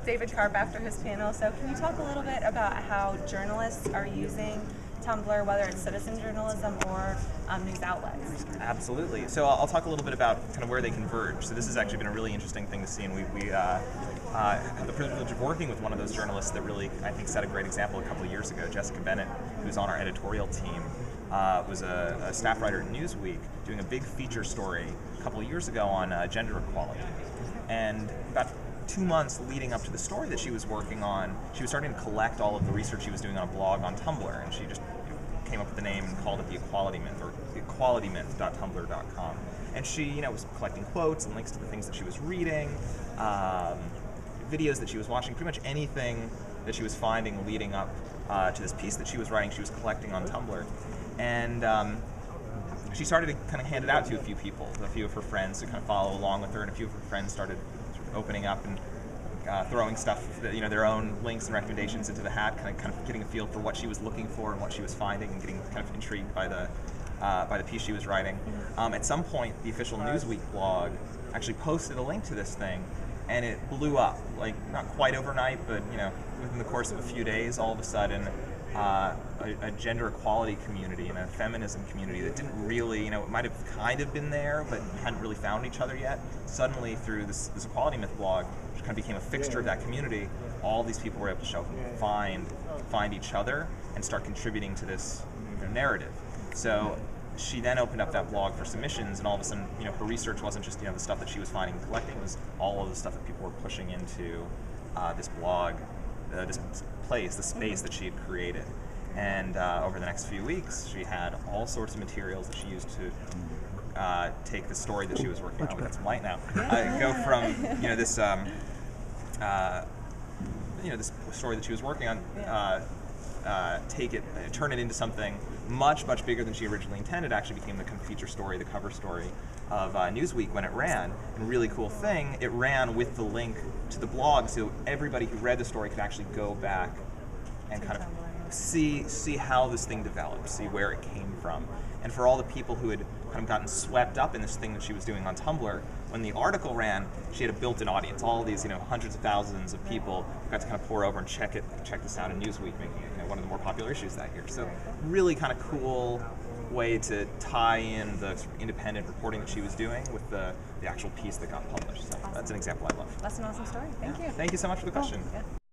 David Karp after his panel. So can you talk a little bit about how journalists are using Tumblr, whether it's citizen journalism or news outlets? Absolutely. So I'll talk a little bit about kind of where they converge. So this has actually been a really interesting thing to see, and we have the privilege of working with one of those journalists that really, I think, set a great example a couple of years ago. Jessica Bennett, who's on our editorial team, was a staff writer at Newsweek doing a big feature story a couple of years ago on gender equality. And about 2 months leading up to the story that she was working on, she was starting to collect all of the research she was doing on a blog on Tumblr, and she just came up with the name and called it the Equality Myth, or equalitymyth.tumblr.com. And she, was collecting quotes and links to the things that she was reading, videos that she was watching, pretty much anything that she was finding leading up to this piece that she was writing, she was collecting on Tumblr. And she started to kind of hand it out to a few people, a few of her friends to kind of follow along with her, and a few of her friends started sort of opening up and throwing stuff, their own links and recommendations into the hat, kind of getting a feel for what she was looking for and what she was finding, and getting kind of intrigued by the piece she was writing. At some point, the official Newsweek blog actually posted a link to this thing, and it blew up. Like, not quite overnight, but within the course of a few days, all of a sudden, a gender equality community and a feminism community that didn't really, it might have kind of been there, but hadn't really found each other yet. Suddenly, through this Equality Myth blog, which kind of became a fixture of that community, all these people were able to show, find each other and start contributing to this narrative. So she then opened up that blog for submissions, and all of a sudden, her research wasn't just the stuff that she was finding and collecting; it was all of the stuff that people were pushing into this blog, this place, the space that she had created. And over the next few weeks, she had all sorts of materials that she used to take the story that she was working on. Got some light now. Go from this this story that she was working on, take it, turn it into something much bigger than she originally intended. Actually became the feature story, the cover story of Newsweek when it ran. And a really cool thing, it ran with the link to the blog, so everybody who read the story could actually go back and kind of see how this thing developed, see where it came from. And for all the people who had kind of gotten swept up in this thing that she was doing on Tumblr, when the article ran, she had a built-in audience. All of these, hundreds of thousands of people got to kind of pour over and check this out in Newsweek, making it one of the more popular issues that year. So really kind of cool way to tie in the sort of independent reporting that she was doing with the actual piece that got published. So awesome. That's an example I love. That's an awesome story. Thank you. Thank you so much for the question. Yeah.